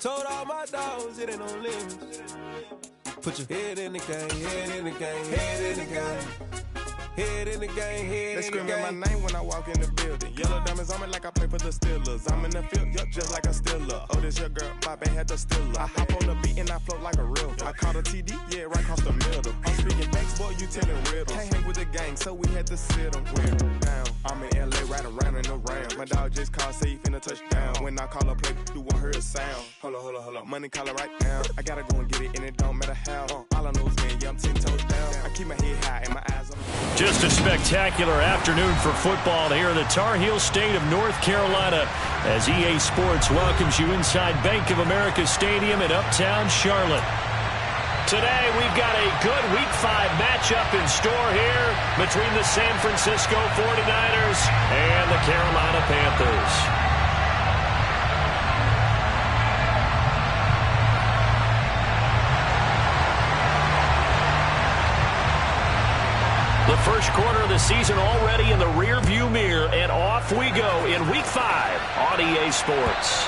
Told all my dogs it ain't no limits. Put your head in the game, head in the game, head in the game. Head in the game, head in the game. They screaming my name when I walk in the building. Yellow diamonds on me like I play for the Steelers. I'm in the field, yup, just like a Steeler. Oh, this your girl, my band had the Steeler. I hop on the beat and I float like a river. I caught a TD, yeah, right across the middle. I'm speaking thanks, boy, you telling riddles. Can't hang with the gang, so we had to sit them down. I'm in LA, right around in the round. My dog just called, say he finna touchdown. When I call a play, you won't hear a sound. Hold up, money calling right now. I gotta go and get it, and it don't matter how. All I know is man, yeah, I'm 10 toes down. I keep my head high and my eyes on the Just a spectacular afternoon for football here in the Tar Heel state of North Carolina as EA Sports welcomes you inside Bank of America Stadium in Uptown Charlotte. Today we've got a good Week 5 matchup in store here between the San Francisco 49ers and the Carolina Panthers. The first quarter of the season already in the rear-view mirror, and off we go in Week 5 on EA Sports.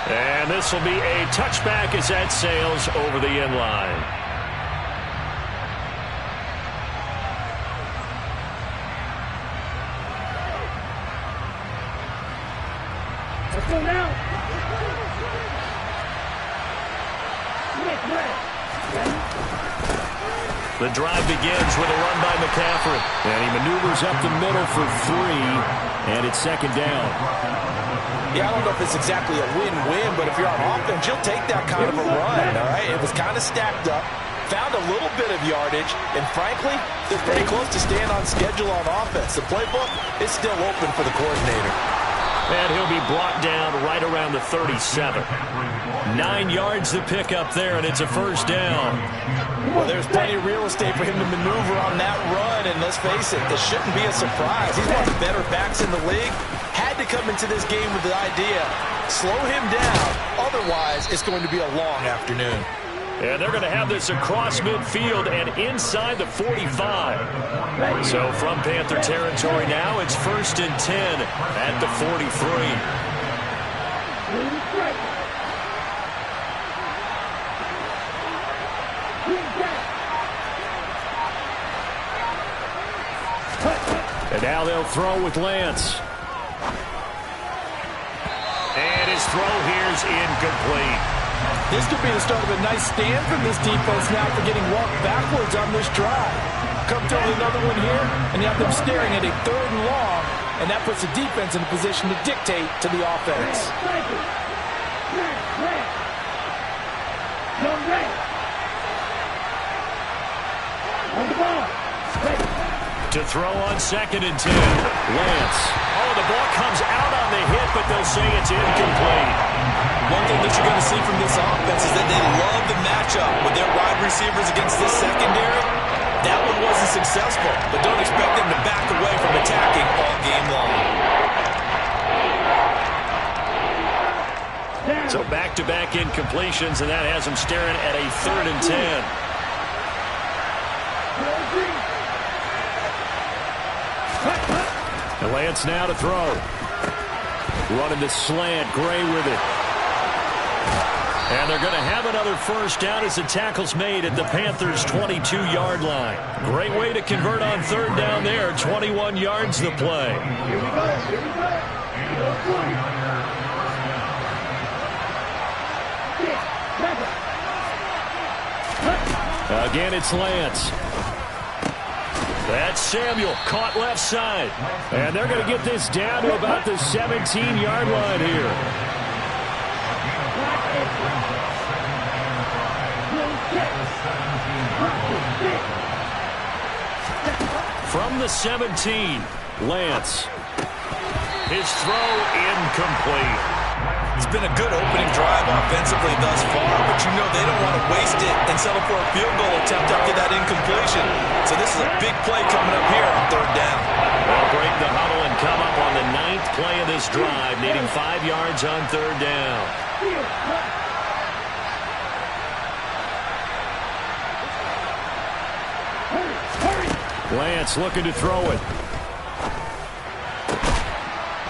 And this will be a touchback as that sails over the end line. Let's go now. The drive begins with a run by McCaffrey. And he maneuvers up the middle for 3, and it's second down. Yeah, I don't know if it's exactly a win-win, but if you're on offense, you'll take that kind of a run, all right? It was kind of stacked up, found a little bit of yardage, and frankly, they're pretty close to staying on schedule on offense. The playbook is still open for the coordinator. And he'll be brought down right around the 37. 9 yards to pick up there, and it's a first down. Well, there's plenty of real estate for him to maneuver on that run, and let's face it, this shouldn't be a surprise. He's one of the better backs in the league. Had to come into this game with the idea, slow him down, otherwise it's going to be a long afternoon. And they're going to have this across midfield and inside the 45. So from Panther territory now, it's 1st and 10 at the 43. And now they'll throw with Lance. And his throw here's incomplete. This could be the start of a nice stand from this defense now for getting walked backwards on this drive. Come through with another one here, and you have them staring at a 3rd and long, and that puts the defense in a position to dictate to the offense. To throw on 2nd and 10, Lance. Oh, the ball comes out on the hit, but they'll say it's incomplete. One thing that you're going to see from this offense is that they love the matchup with their wide receivers against this secondary. That one wasn't successful, but don't expect them to back away from attacking all game long. So back-to-back incompletions, and that has them staring at a 3rd and 10. And Lance now to throw. Running the slant, Gray with it. And they're going to have another first down as the tackle's made at the Panthers' 22-yard line. Great way to convert on 3rd down there. 21 yards the play. Here we go. Again, it's Lance. That's Samuel, caught left side. And they're going to get this down to about the 17-yard line here. From the 17, Lance. His throw incomplete. It's been a good opening drive offensively thus far, but you know they don't want to waste it and settle for a field goal attempt after that incompletion. So this is a big play coming up here on 3rd down. They'll break the huddle and come up on the 9th play of this drive, needing 5 yards on 3rd down. Lance looking to throw it.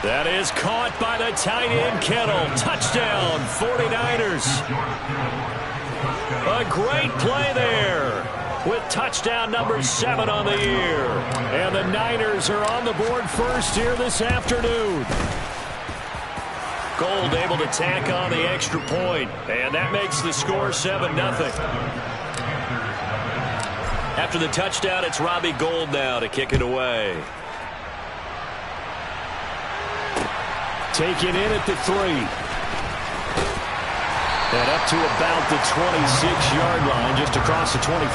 That is caught by the tight end, Kittle. Touchdown, 49ers. A great play there with touchdown number 7 on the year. And the Niners are on the board first here this afternoon. Gold able to tack on the extra point, and that makes the score 7-0. After the touchdown, it's Robbie Gould now to kick it away. Taken in at the 3. And up to about the 26-yard line, just across the 25.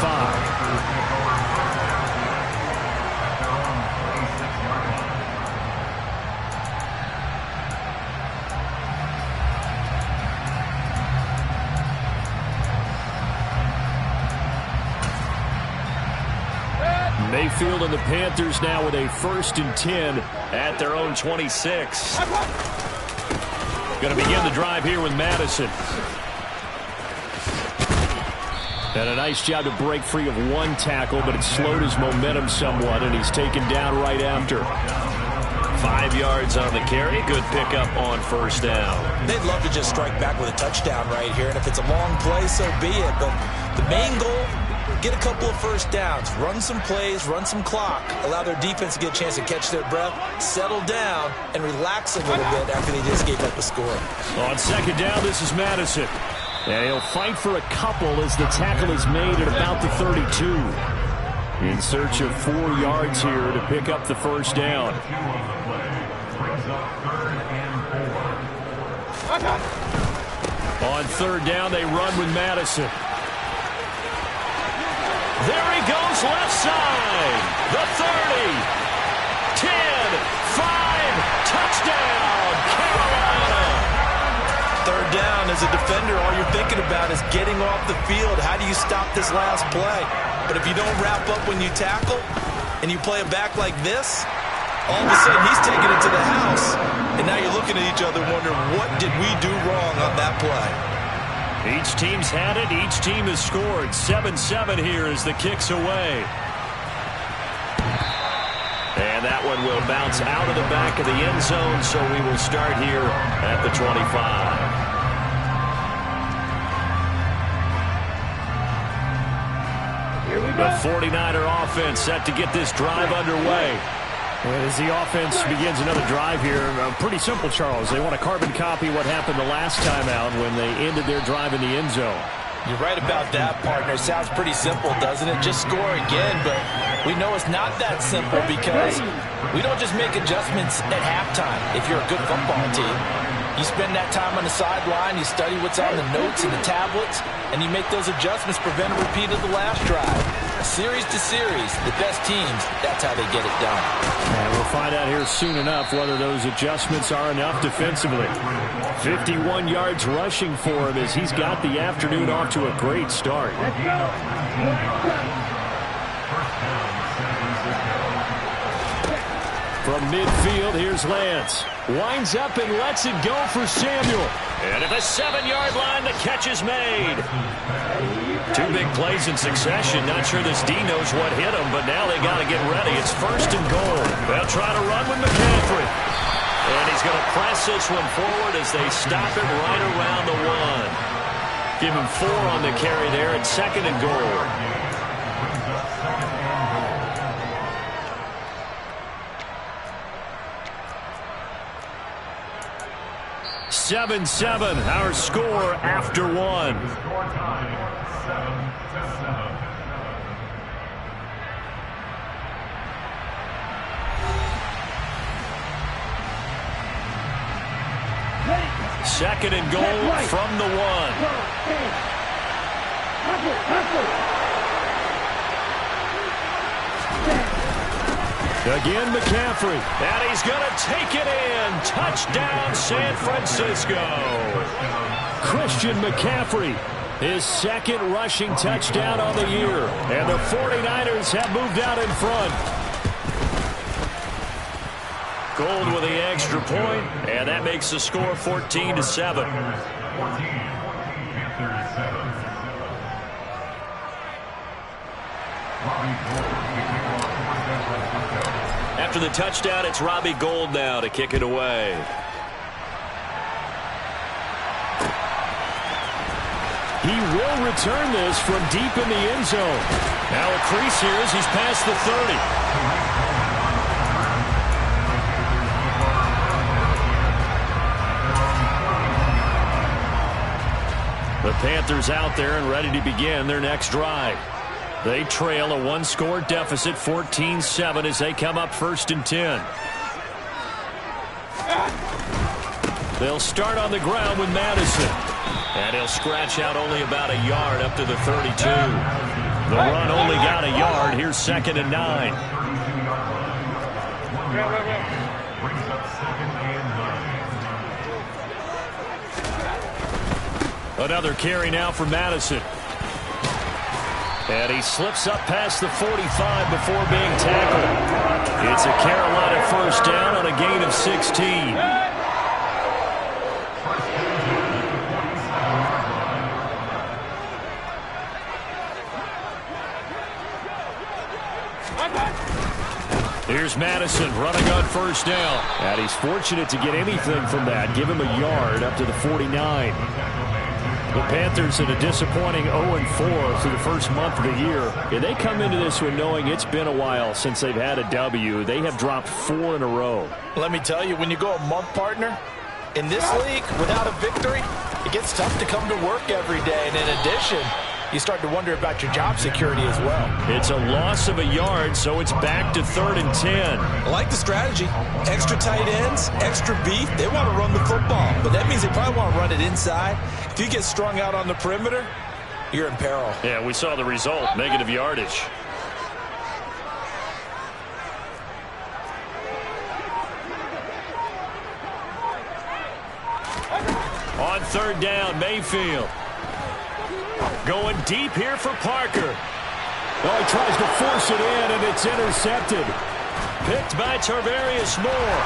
Mayfield and the Panthers now with a 1st and 10 at their own 26. Going to begin the drive here with Madison. And a nice job to break free of one tackle, but it slowed his momentum somewhat, and he's taken down right after. 5 yards on the carry. Good pickup on 1st down. They'd love to just strike back with a touchdown right here, and if it's a long play, so be it. But the main goal, get a couple of 1st downs, run some plays, run some clock, allow their defense to get a chance to catch their breath, settle down, and relax a little bit after they just gave up a score. On 2nd down, this is Madison. And he'll fight for a couple as the tackle is made at about the 32. In search of 4 yards here to pick up the 1st down. On 3rd down, they run with Madison. There he goes, left side. The 30. 10, 5, touchdown, Carolina. 3rd down, as a defender, all you're thinking about is getting off the field. How do you stop this last play? But if you don't wrap up when you tackle and you play it back like this, all of a sudden he's taking it to the house. And now you're looking at each other wondering, what did we do wrong on that play? Each team's had it. Each team has scored. 7-7 here as the kick's away. And that one will bounce out of the back of the end zone, so we will start here at the 25. The 49er offense set to get this drive underway. As the offense begins another drive here, pretty simple, Charles. They want to carbon copy what happened the last time out when they ended their drive in the end zone. You're right about that, partner. Sounds pretty simple, doesn't it? Just score again, but we know it's not that simple because we don't just make adjustments at halftime if you're a good football team. You spend that time on the sideline, you study what's on the notes and the tablets, and you make those adjustments, prevent a repeat of the last drive. Series to series, the best teams, that's how they get it done. And we'll find out here soon enough whether those adjustments are enough defensively. 51 yards rushing for him as he's got the afternoon off to a great start. From midfield, here's Lance. Winds up and lets it go for Samuel. And at the 7-yard line, the catch is made. 2 big plays in succession. Not sure this D knows what hit him, but now they got to get ready. It's 1st and goal. They'll try to run with McCaffrey. And he's going to press this one forward as they stop it right around the 1. Give him 4 on the carry there at 2nd and goal. 7-7, our score after 1. Second and goal from the 1. Again, McCaffrey. And he's going to take it in. Touchdown, San Francisco. Christian McCaffrey, his 2nd rushing touchdown on the year. And the 49ers have moved out in front. Gold with the extra point, and that makes the score 14-7. After the touchdown, it's Robbie Gould now to kick it away. He will return this from deep in the end zone. Now a crease here as he's past the 30. The Panthers out there and ready to begin their next drive. They trail a one-score deficit, 14-7, as they come up 1st and 10. They'll start on the ground with Madison. And he'll scratch out only about a yard up to the 32. The run only got a yard. Here's 2nd and 9. Another carry now for Madison. And he slips up past the 45 before being tackled. It's a Carolina 1st down on a gain of 16. Here's Madison running on 1st down. And he's fortunate to get anything from that. Give him a yard up to the 49. The Panthers in a disappointing 0-4 through the first month of the year. And they come into this one knowing it's been a while since they've had a W. They have dropped 4 in a row. Let me tell you, when you go a month, partner, in this league, without a victory, it gets tough to come to work every day. And in addition, you start to wonder about your job security as well. It's a loss of a yard, so it's back to 3rd and 10. I like the strategy. Extra tight ends, extra beef. They want to run the football, but that means they probably want to run it inside. If you get strung out on the perimeter, you're in peril. Yeah, we saw the result, negative yardage. On 3rd down, Mayfield. Going deep here for Parker. Oh, he tries to force it in, and it's intercepted. Picked by Tarvarius Moore.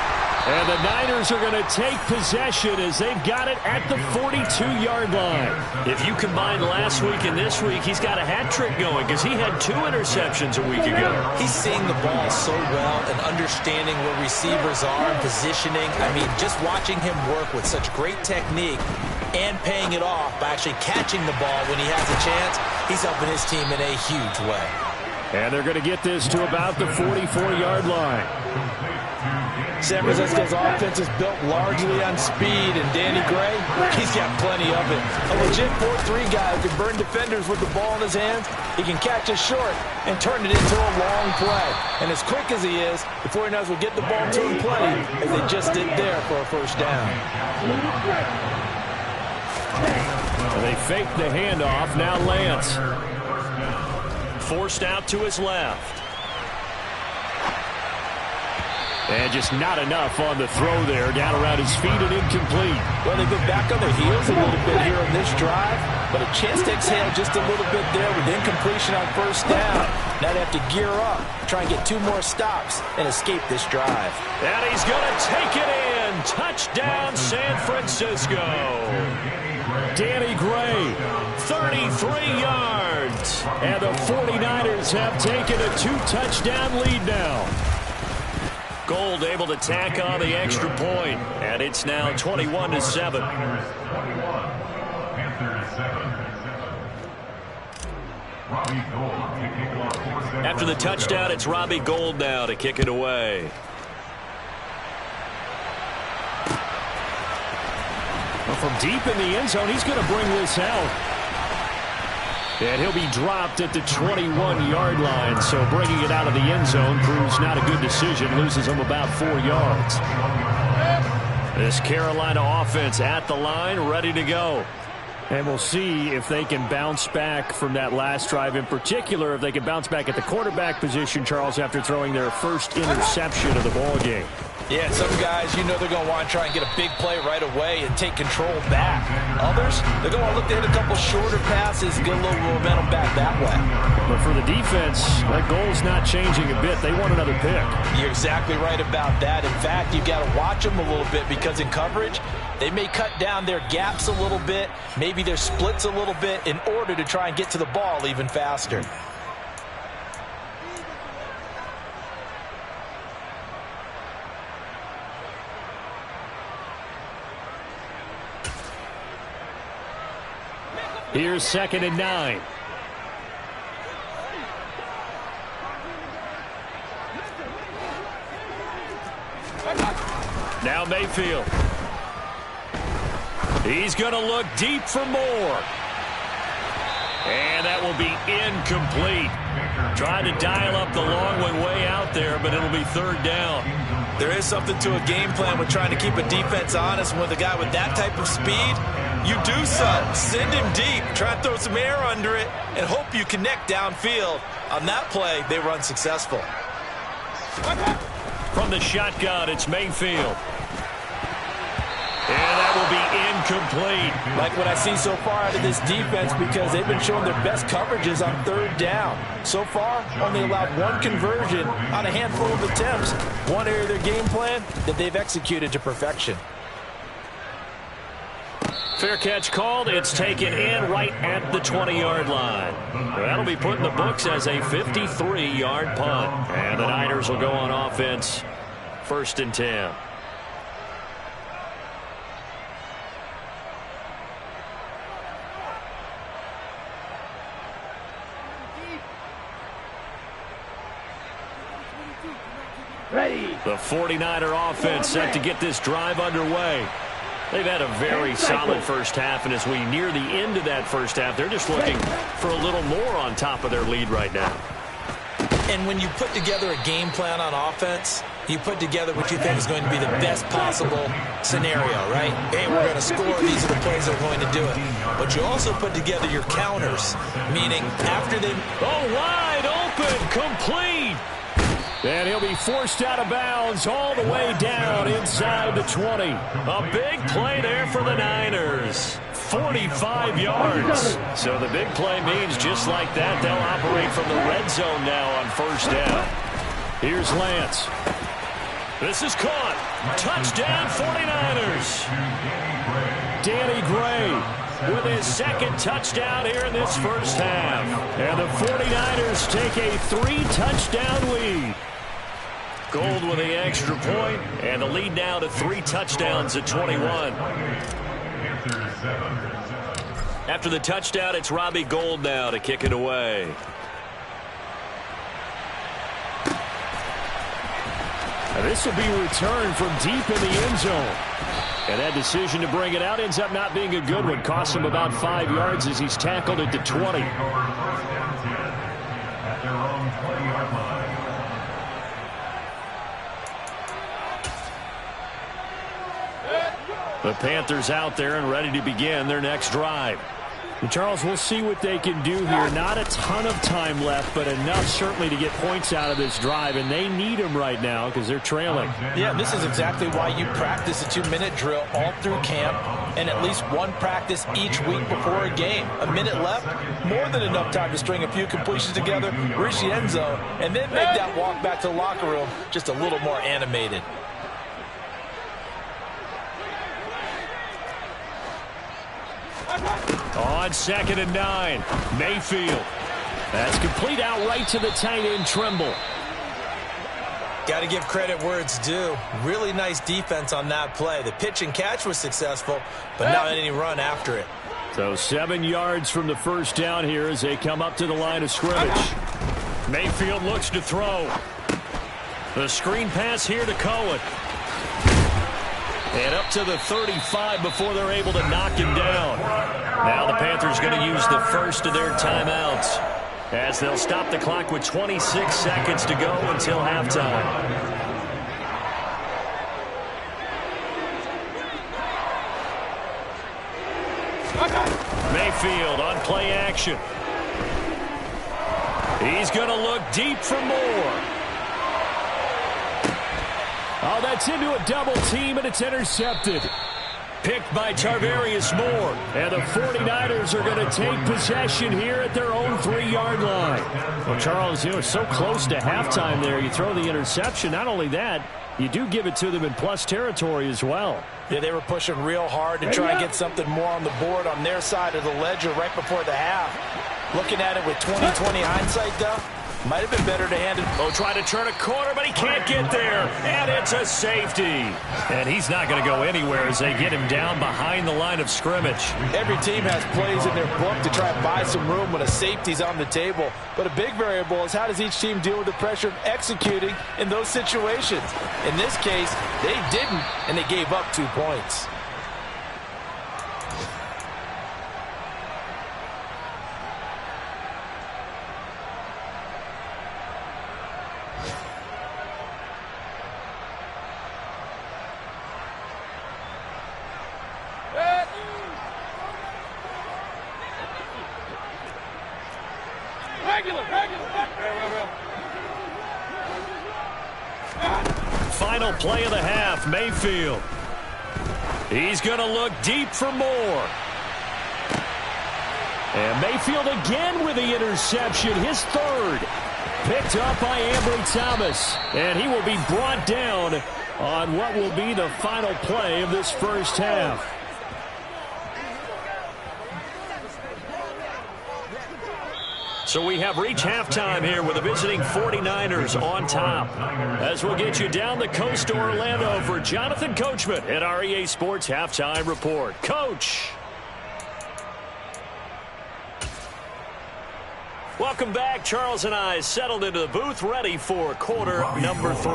And the Niners are going to take possession as they've got it at the 42-yard line. If you combine last week and this week, he's got a hat trick going because he had 2 interceptions a week ago. He's seeing the ball so well and understanding where receivers are and positioning. I mean, just watching him work with such great technique and paying it off by actually catching the ball when he has a chance, he's helping his team in a huge way. And they're going to get this to about the 44-yard line. San Francisco's offense is built largely on speed, and Danny Gray, he's got plenty of it. A legit 4-3 guy who can burn defenders with the ball in his hands. He can catch it short and turn it into a long play. And as quick as he is, the 49ers will get the ball to him plenty, as they just did there for a 1st down. They fake the handoff. Now Lance. Forced out to his left. And just not enough on the throw there. Down around his feet and incomplete. Well, they've been back on their heels a little bit here on this drive, but a chance to exhale just a little bit there with incompletion on 1st down. Now they have to gear up, try and get 2 more stops, and escape this drive. And he's going to take it in. Touchdown, San Francisco. Danny Gray, 33 yards. And the 49ers have taken a 2-touchdown lead now. Gould able to tack on the extra point, and it's now 21-7. After the touchdown, it's Robbie Gould now to kick it away. Well, from deep in the end zone, he's going to bring this out. And he'll be dropped at the 21-yard line, so bringing it out of the end zone proves not a good decision. Loses him about 4 yards. This Carolina offense at the line, ready to go. And we'll see if they can bounce back from that last drive. In particular, if they can bounce back at the quarterback position, Charles, after throwing their first interception of the ball game. Yeah, some guys, you know they're going to want to try and get a big play right away and take control back. Others, they're going to look to hit a couple shorter passes, get a little momentum back that way. But for the defense, that goal's not changing a bit. They want another pick. You're exactly right about that. In fact, you've got to watch them a little bit because in coverage, they may cut down their gaps a little bit, maybe their splits a little bit in order to try and get to the ball even faster. Here's 2nd and 9. Now Mayfield. He's going to look deep for more. And that will be incomplete. Trying to dial up the long one way out there, but it'll be 3rd down. There is something to a game plan with trying to keep a defense honest. With a guy with that type of speed, you do so. Send him deep. Try and throw some air under it and hope you connect downfield. On that play, they were unsuccessful. From the shotgun, it's Mayfield. And that will be incomplete. Like what I see so far out of this defense, because they've been showing their best coverages on 3rd down. So far, only allowed 1 conversion on a handful of attempts. One area of their game plan that they've executed to perfection. Fair catch called. It's taken in right at the 20-yard line. That'll be put in the books as a 53-yard punt. And the Niners will go on offense. 1st and 10. Ready. The 49er offense set to get this drive underway. They've had a very solid first half, and as we near the end of that first half, they're just looking for a little more on top of their lead right now. And when you put together a game plan on offense, you put together what you think is going to be the best possible scenario, right? Hey, we're going to score. These are the plays that are going to do it. But you also put together your counters, meaning after they... Oh, wide open, complete. And he'll be forced out of bounds all the way down inside the 20. A big play there for the Niners. 45 yards. So the big play means just like that, they'll operate from the red zone now on 1st down. Here's Lance. This is caught. Touchdown 49ers. Danny Gray with his 2nd touchdown here in this first half. And the 49ers take a 3-touchdown lead. Gold with the extra point, and the lead now to 3 touchdowns at 21. After the touchdown, it's Robbie Gould now to kick it away. Now this will be returned from deep in the end zone. And that decision to bring it out ends up not being a good one. Costs him about 5 yards as he's tackled at the 20. The Panthers out there and ready to begin their next drive. And Charles, we'll see what they can do here. Not a ton of time left, but enough certainly to get points out of this drive, and they need them right now because they're trailing. Yeah, this is exactly why you practice a 2-minute drill all through camp and at least one practice each week before a game. A minute left, more than enough time to string a few completions together, reach the end zone, and then make that walk back to the locker room just a little more animated. On 2nd and 9, Mayfield. That's complete out right to the tight end, Trimble. Got to give credit where it's due. Really nice defense on that play. The pitch and catch was successful, but not any run after it. So 7 yards from the 1st down here as they come up to the line of scrimmage. Mayfield looks to throw. The screen pass here to Cohen. And up to the 35 before they're able to knock him down. Now the Panthers going to use the first of their timeouts as they'll stop the clock with 26 seconds to go until halftime. Mayfield on play action. He's going to look deep for more. Oh, that's into a double team, and it's intercepted. Picked by Tarvarius Moore. And the 49ers are going to take possession here at their own 3-yard line. Well, Charles, you know, so close to halftime there. You throw the interception. Not only that, you do give it to them in plus territory as well. Yeah, they were pushing real hard to try and get something more on the board on their side of the ledger right before the half. Looking at it with 20/20 hindsight, though, Might have been better to hand it. Oh, try to turn a corner, but he can't get there. And it's a safety. And he's not going to go anywhere as they get him down behind the line of scrimmage. Every team has plays in their book to try and buy some room when a safety's on the table. But a big variable is how does each team deal with the pressure of executing in those situations. In this case, they didn't, and they gave up 2 points. Final play of the half, Mayfield. He's going to look deep for more. And Mayfield again with the interception, his third. Picked up by Ambry Thomas. And he will be brought down on what will be the final play of this first half. So we have reached halftime here with the visiting 49ers on top. As we'll get you down the coast to Orlando for Jonathan Coachman at our EA Sports Halftime Report. Coach. Welcome back. Charles and I settled into the booth ready for quarter number 3.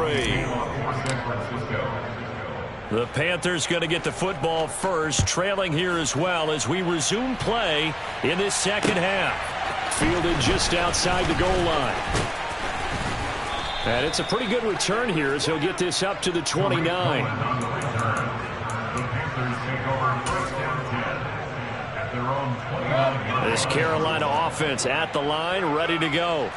The Panthers going to get the football first, trailing here as well as we resume play in this second half. Fielded just outside the goal line. And it's a pretty good return here as he'll get this up to the 29. This Carolina offense at the line, ready to go.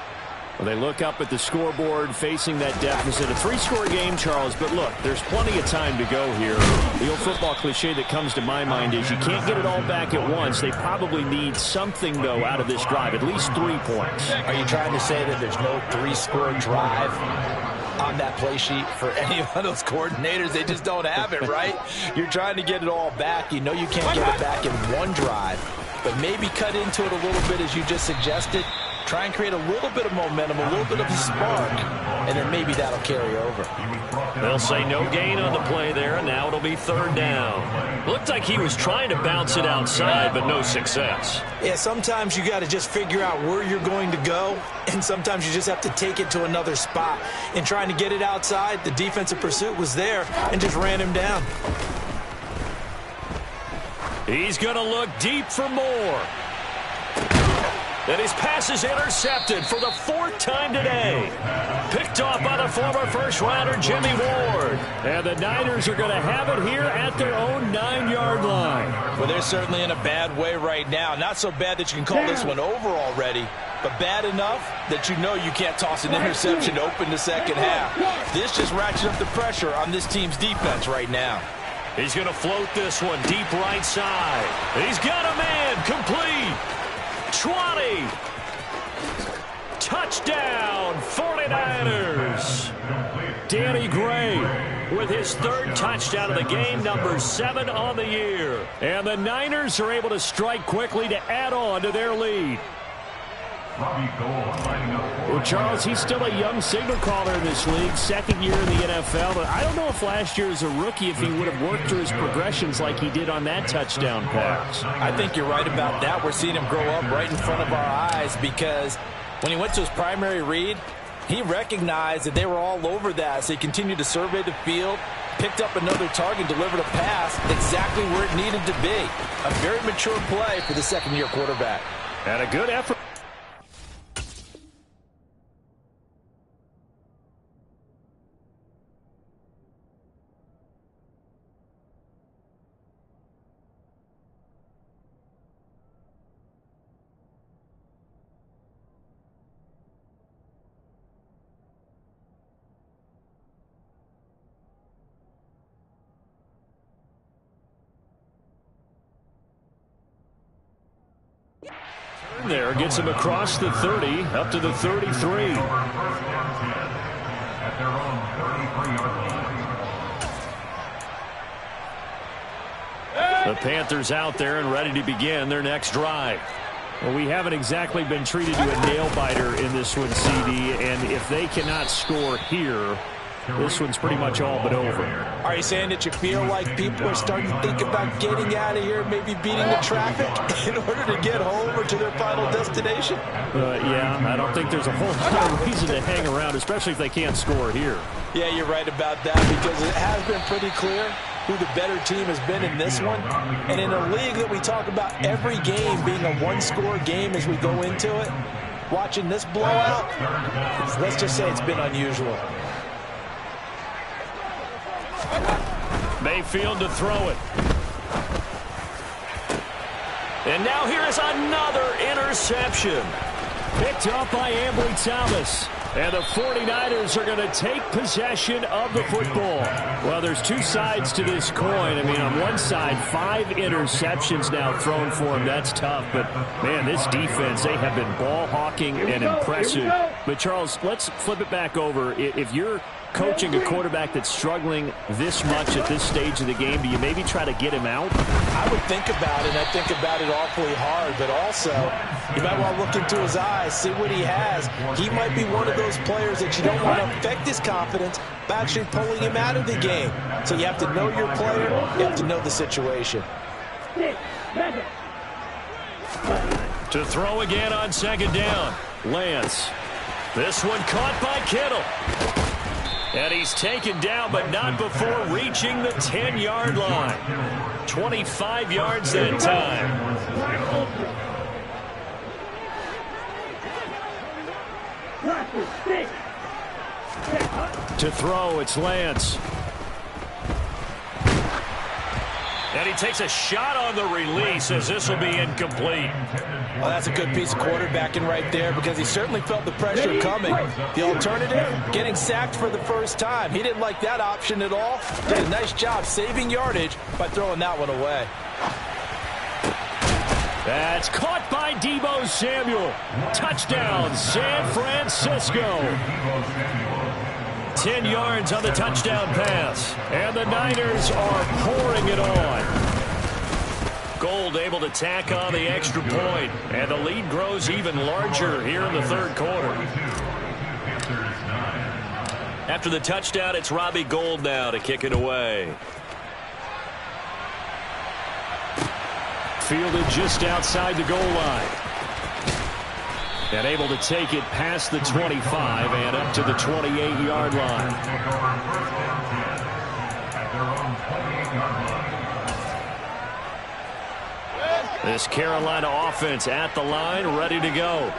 Well, they look up at the scoreboard facing that deficit. A 3-score game, Charles, but look, there's plenty of time to go here. The old football cliche that comes to my mind is you can't get it all back at once. They probably need something, though, out of this drive, at least 3 points. Are you trying to say that there's no 3-score drive on that play sheet for any of those coordinators? They just don't have it, right? You're trying to get it all back. You know you can't get it back in one drive, but maybe cut into it a little bit as you just suggested. Try and create a little bit of momentum, a little bit of a spark, and then maybe that'll carry over. They'll say no gain on the play there, and now it'll be third down. Looked like he was trying to bounce it outside, but no success. Yeah, sometimes you got to just figure out where you're going to go, and sometimes you just have to take it to another spot. In trying to get it outside, the defensive pursuit was there and just ran him down. He's going to look deep for more. And his pass is intercepted for the 4th time today. Picked off by the former first-rounder Jimmy Ward. And the Niners are going to have it here at their own 9-yard line. Well, they're certainly in a bad way right now. Not so bad that you can call this one over already, but bad enough that you know you can't toss an interception to open the second half. This just ratchets up the pressure on this team's defense right now. He's going to float this one deep right side. He's got a man complete. 20. Touchdown, 49ers. Danny Gray with his 3rd touchdown of the game, number 7 on the year. And the Niners are able to strike quickly to add on to their lead. Well, Charles, he's still a young signal caller in this league, 2nd year in the NFL. But I don't know if last year as a rookie, if he would have worked through his progressions like he did on that touchdown pass. I think you're right about that. We're seeing him grow up right in front of our eyes because when he went to his primary read, he recognized that they were all over that. So he continued to survey the field, picked up another target, delivered a pass exactly where it needed to be. A very mature play for the 2nd-year quarterback. And a good effort. There gets him across the 30 up to the 33. The Panthers out there and ready to begin their next drive. Well, we haven't exactly been treated to a nail-biter in this one, CD, and if they cannot score here, this one's pretty much all but over. Are you saying that you feel like people are starting to think about getting out of here, maybe beating the traffic in order to get home or to their final destination? Yeah, I don't think there's a whole lot of reason to hang around, especially if they can't score here. Yeah, you're right about that, because it has been pretty clear who the better team has been in this one. And in a league that we talk about every game being a one-score game as we go into it, watching this blowout, let's just say it's been unusual. Mayfield to throw it. And now here is another interception. Picked up by Ambry Thomas. And the 49ers are going to take possession of the football. Well, there's two sides to this coin. I mean, on one side, 5 interceptions now thrown for him. That's tough. But, man, this defense, they have been ball hawking and impressive. But, Charles, let's flip it back over. If you're coaching a quarterback that's struggling this much at this stage of the game, do you maybe try to get him out? I would think about it. I think about it awfully hard. But also, you might want to look into his eyes, see what he has. He might be one of those players that you don't want to affect his confidence by actually pulling him out of the game. So you have to know your player. You have to know the situation. To throw again on second down. Lance. This one caught by Kittle. And he's taken down, but not before reaching the 10-yard line. 25 yards that time. To throw, it's Lance. And he takes a shot on the release as this will be incomplete. Well, that's a good piece of quarterbacking right there, because he certainly felt the pressure coming. The alternative, getting sacked for the first time. He didn't like that option at all. Did a nice job saving yardage by throwing that one away. That's caught by Deebo Samuel. Touchdown, San Francisco. 10 yards on the touchdown pass. And the Niners are pouring it on. Gold able to tack on the extra point. And the lead grows even larger here in the third quarter. After the touchdown, it's Robbie Gould now to kick it away. Fielded just outside the goal line. And able to take it past the 25 and up to the 28-yard line. This Carolina offense at the line, ready to go.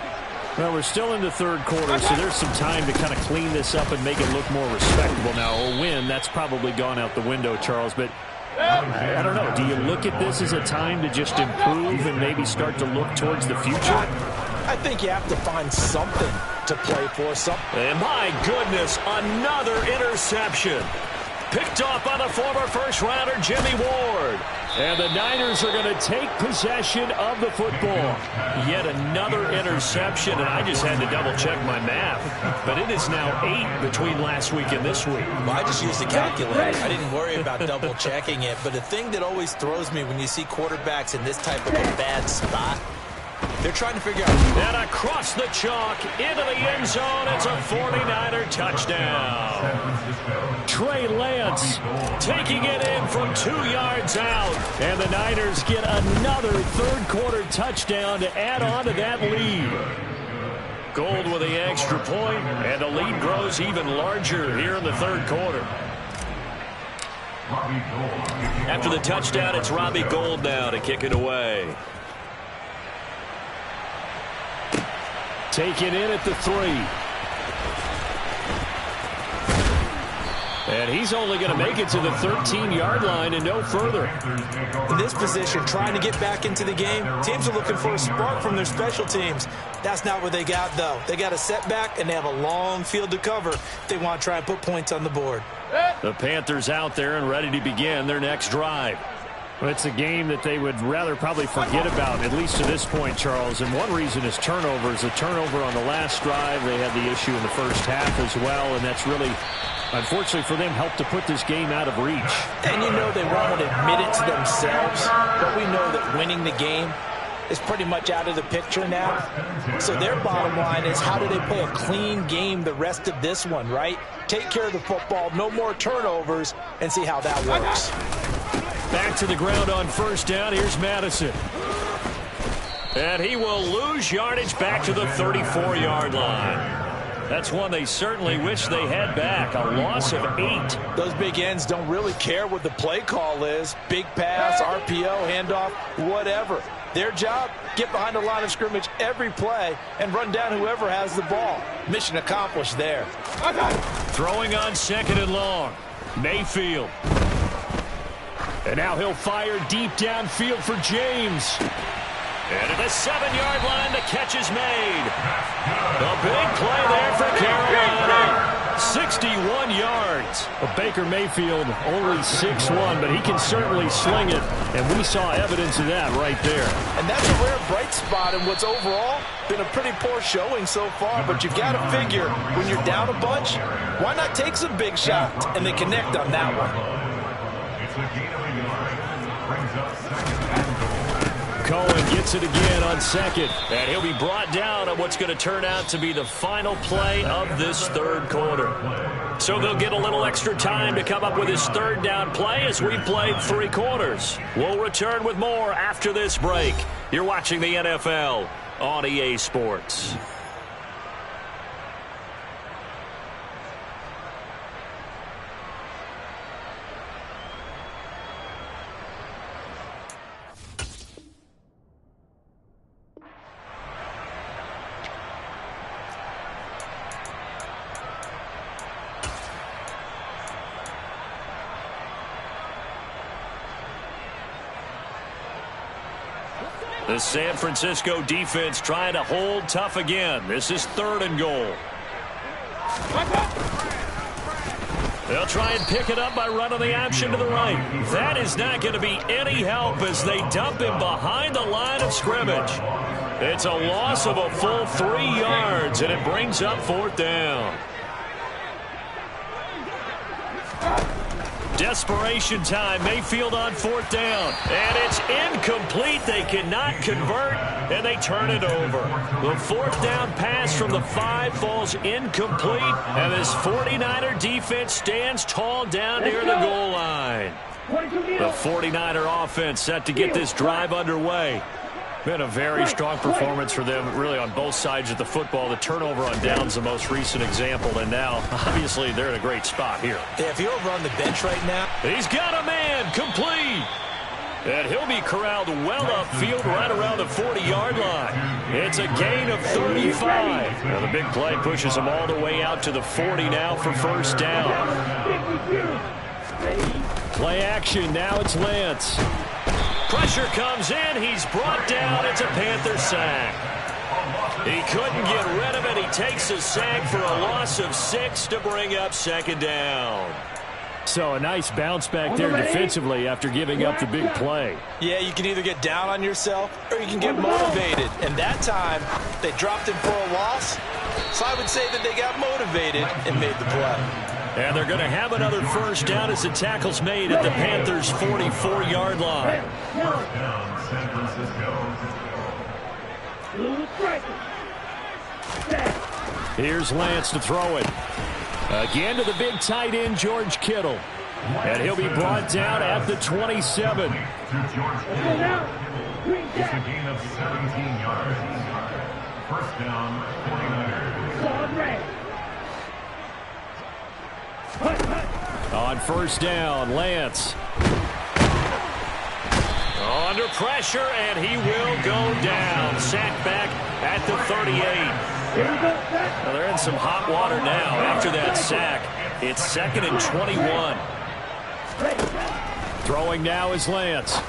Well, we're still in the third quarter, so there's some time to kind of clean this up and make it look more respectable. Now, a win, that's probably gone out the window, Charles, but I don't know. Do you look at this as a time to just improve and maybe start to look towards the future? I think you have to find something to play for. And my goodness, another interception. Picked off by the former first-rounder Jimmy Ward. And the Niners are going to take possession of the football. Yet another interception, and I just had to double-check my math. But it is now 8 between last week and this week. Well, I just used the calculator. I didn't worry about double-checking it. But the thing that always throws me when you see quarterbacks in this type of a bad spot, they're trying to figure out. And across the chalk, into the end zone, it's a 49er touchdown. Trey Lance taking it in from 2 yards out. And the Niners get another third-quarter touchdown to add on to that lead. Gould with the extra point, and the lead grows even larger here in the third quarter. After the touchdown, it's Robbie Gould now to kick it away. Taken in at the 3. And he's only going to make it to the 13-yard line and no further. In this position, trying to get back into the game, teams are looking for a spark from their special teams. That's not what they got, though. They got a setback, and they have a long field to cover if they want to try and put points on the board. The Panthers out there and ready to begin their next drive. Well, it's a game that they would rather probably forget about, at least to this point, Charles. And one reason is turnovers. A turnover on the last drive. They had the issue in the first half as well, and that's really, unfortunately for them, helped to put this game out of reach. And you know they won't admit it to themselves, but we know that winning the game is pretty much out of the picture now. So their bottom line is, how do they play a clean game the rest of this one, right? Take care of the football, no more turnovers, and see how that works. Back to the ground on first down. Here's Madison. And he will lose yardage back to the 34-yard line. That's one they certainly wish they had back. A loss of 8. Those big ends don't really care what the play call is. Big pass, RPO, handoff, whatever. Their job, get behind the line of scrimmage every play and run down whoever has the ball. Mission accomplished there. Throwing on second and long. Mayfield. And now he'll fire deep downfield for James. And at the 7-yard line, the catch is made. A big play there for Carolina. 61 yards. Well, Baker Mayfield only 6'1", but he can certainly sling it. And we saw evidence of that right there. And that's a rare bright spot in what's overall been a pretty poor showing so far. But you've got to figure, when you're down a bunch, why not take some big shots? And they connect on that one. Cohen gets it again on second, and he'll be brought down on what's going to turn out to be the final play of this third quarter. So they'll get a little extra time to come up with his third down play as we played 3 quarters. We'll return with more after this break. You're watching the NFL on EA Sports. The San Francisco defense trying to hold tough again. This is 3rd and goal. They'll try and pick it up by running the option to the right. That is not going to be any help as they dump him behind the line of scrimmage. It's a loss of a full 3 yards, and it brings up 4th down. Desperation time. Mayfield on 4th down. And it's incomplete. They cannot convert, and they turn it over. The 4th down pass from the 5 falls incomplete, and this 49er defense stands tall down near the goal line. The 49er offense set to get this drive underway. Been a very strong performance for them, really, on both sides of the football. The turnover on downs the most recent example, and now, obviously, they're in a great spot here. Yeah, if you're over on the bench right now. He's got a man, complete. And he'll be corralled well upfield right around the 40-yard line. It's a gain of 35. Now the big play pushes him all the way out to the 40 now for first down. Play action, now it's Lance. Pressure comes in. He's brought down. It's a Panther sack. He couldn't get rid of it. He takes a sack for a loss of 6 to bring up 2nd down. So a nice bounce back there defensively after giving up the big play. Yeah, you can either get down on yourself or you can get motivated. And that time, they dropped him for a loss. So I would say that they got motivated and made the play. And they're going to have another first down as the tackle's made at the Panthers' 44-yard line. Here's Lance to throw it. Again to the big tight end, George Kittle. And he'll be brought down at the 27. It's a gain of 17 yards. First down, 49ers. On first down, Lance. Under pressure, and he will go down. Sacked back at the 38. Well, they're in some hot water now after that sack. It's 2nd and 21. Throwing now is Lance.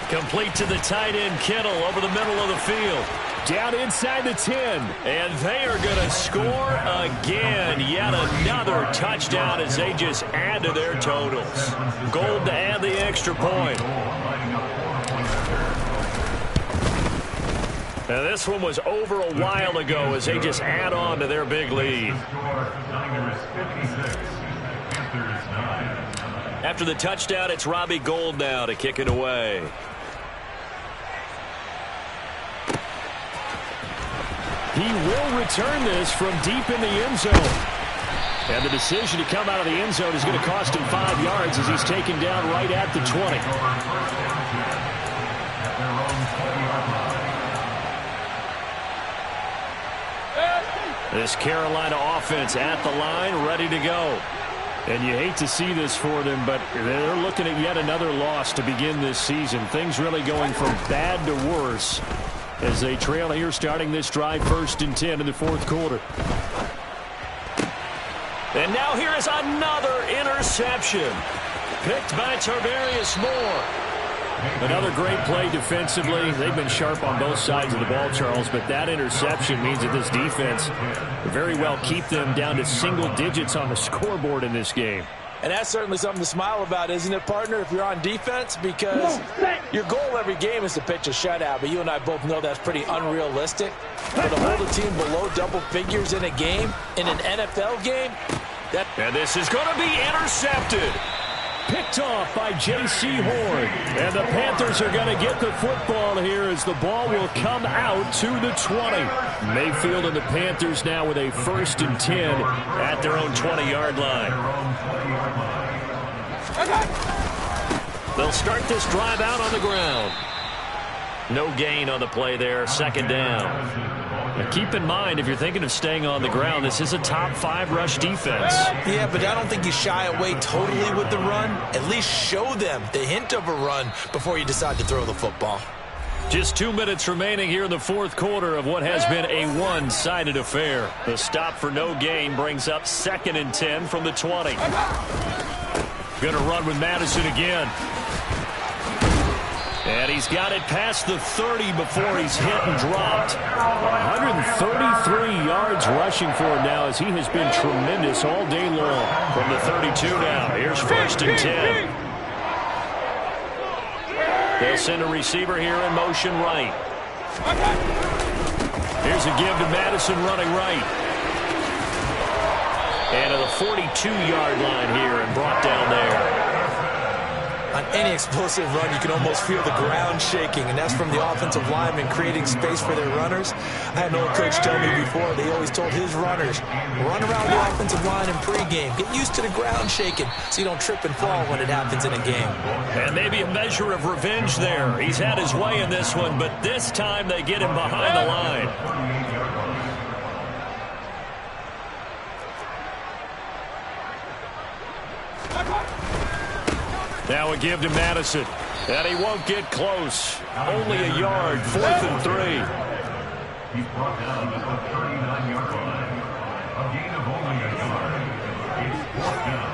Complete to the tight end, Kittle, over the middle of the field. Down inside the 10. And they are going to score again. Yet another touchdown as they just add to their totals. Gold to add the extra point. Now this one was over a while ago as they just add on to their big lead. After the touchdown, it's Robbie Gould now to kick it away. He will return this from deep in the end zone. And the decision to come out of the end zone is going to cost him 5 yards as he's taken down right at the 20. This Carolina offense at the line, ready to go. And you hate to see this for them, but they're looking at yet another loss to begin this season. Things really going from bad to worse as they trail here starting this drive 1st and 10 in the 4th quarter. And now here is another interception. Picked by Tarvarius Moore. Another great play defensively. They've been sharp on both sides of the ball, Charles, but that interception means that this defense very well keep them down to single digits on the scoreboard in this game. And that's certainly something to smile about, isn't it, partner, if you're on defense? Because your goal every game is to pitch a shutout, but you and I both know that's pretty unrealistic. But to hold a team below double figures in a game, in an NFL game, and this is going to be intercepted. Picked off by J.C. Horn. And the Panthers are going to get the football here as the ball will come out to the 20. Mayfield and the Panthers now with a 1st and 10 at their own 20-yard line. They'll start this drive out on the ground. No gain on the play there, 2nd down. Now keep in mind, if you're thinking of staying on the ground, this is a top 5 rush defense. Yeah, but I don't think you shy away totally with the run. At least show them the hint of a run before you decide to throw the football. Just 2 minutes remaining here in the 4th quarter of what has been a one-sided affair. The stop for no gain brings up 2nd and 10 from the 20. Going to run with Madison again. And he's got it past the 30 before he's hit and dropped. 133 yards rushing for him now as he has been tremendous all day long. From the 32 now, here's 1st and 10. They'll send a receiver here in motion right. Here's a give to Madison running right. And to the 42-yard line here and brought down there. On any explosive run, you can almost feel the ground shaking, and that's from the offensive linemen creating space for their runners. I had an old coach tell me before, they always told his runners, run around the offensive line in pregame. Get used to the ground shaking so you don't trip and fall when it happens in a game. And maybe a measure of revenge there. He's had his way in this one, but this time they get him behind the line. Now a give to Madison. And he won't get close. Only a yard, 4th and 3. He's brought down at the 39-yard line. A gain of only a yard. It's 4th down.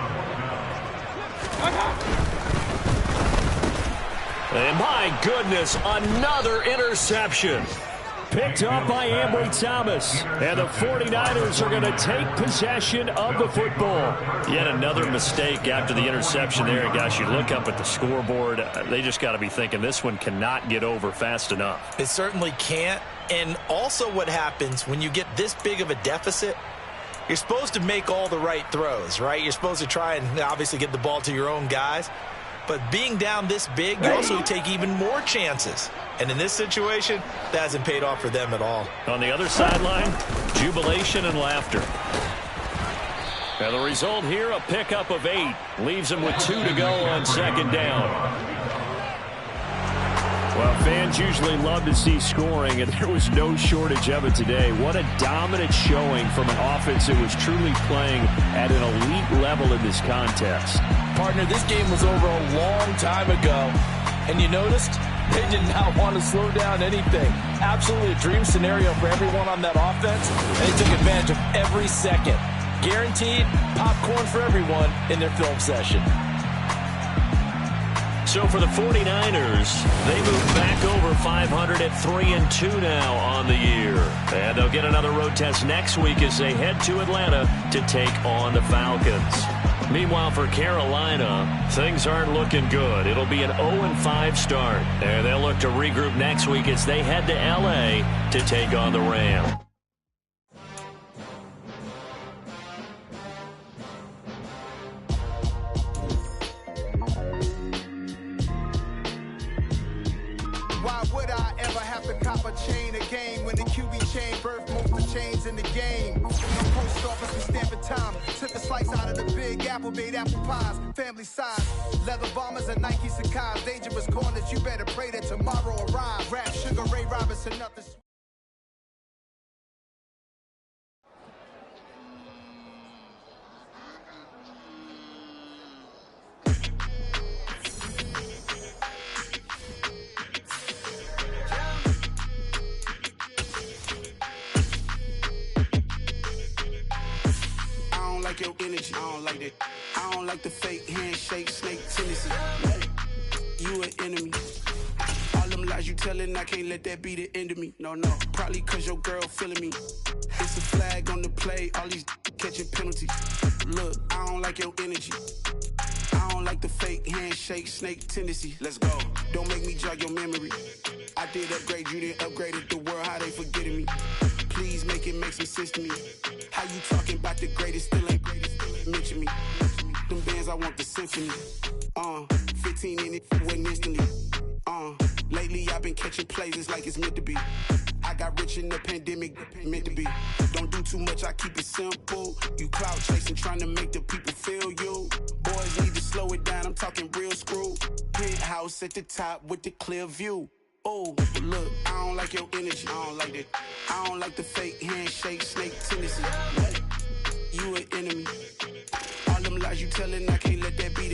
And my goodness, another interception. Picked up by Ambry Thomas. And the 49ers are going to take possession of the football. Yet another mistake after the interception there. And gosh, you look up at the scoreboard, they just got to be thinking this one cannot get over fast enough. It certainly can't. And also what happens when you get this big of a deficit, you're supposed to make all the right throws, right? You're supposed to try and obviously get the ball to your own guys. But being down this big, you also take even more chances. And in this situation, that hasn't paid off for them at all. On the other sideline, jubilation and laughter. And the result here, a pickup of 8. Leaves them with 2 to go on 2nd down. Well, fans usually love to see scoring, and there was no shortage of it today. What a dominant showing from an offense that was truly playing at an elite level in this contest. Partner, this game was over a long time ago, and you noticed they did not want to slow down anything. Absolutely a dream scenario for everyone on that offense, and they took advantage of every second. Guaranteed popcorn for everyone in their film session. So for the 49ers, they move back over 500 at 3-2 now on the year. And they'll get another road test next week as they head to Atlanta to take on the Falcons. Meanwhile, for Carolina, things aren't looking good. It'll be an 0-5 start. And they'll look to regroup next week as they head to L.A. to take on the Rams. Why would I ever have to cop a never chain a game. When the QB chain birth most of chains in the game. No post office, we stamping time. Took a slice out of the big apple, made apple pies. Family size, leather bombers and Nike Sacai's. Dangerous corners, you better pray that tomorrow arrives. Rap, Sugar Ray Robinson, nothing. Like your energy, I don't like that. I don't like the fake handshake, snake tendency. You an enemy. All them lies you telling, I can't let that be the end of me. No, probably cause your girl feeling me. It's a flag on the play, all these catching penalties. Look, I don't like your energy. I don't like the fake handshake, snake tendency. Let's go. Don't make me jog your memory. I did upgrade, you didn't upgrade it. The world, how they forgetting me. Please make it make some sense to me. How you talking about the greatest, still ain't greatest, still ain't mention me. Them bands, I want the symphony. 15 in it, wasn't instantly. Lately I've been catching plays, it's like it's meant to be. I got rich in the pandemic, meant to be. Don't do too much, I keep it simple. You clout chasing, trying to make the people feel you. Boys need to slow it down, I'm talking real screw. Penthouse at the top with the clear view. Oh, look, I don't like your energy, I don't like that. I don't like the fake handshake, snake tendency. You an enemy. All them lies you telling, I can't let that be the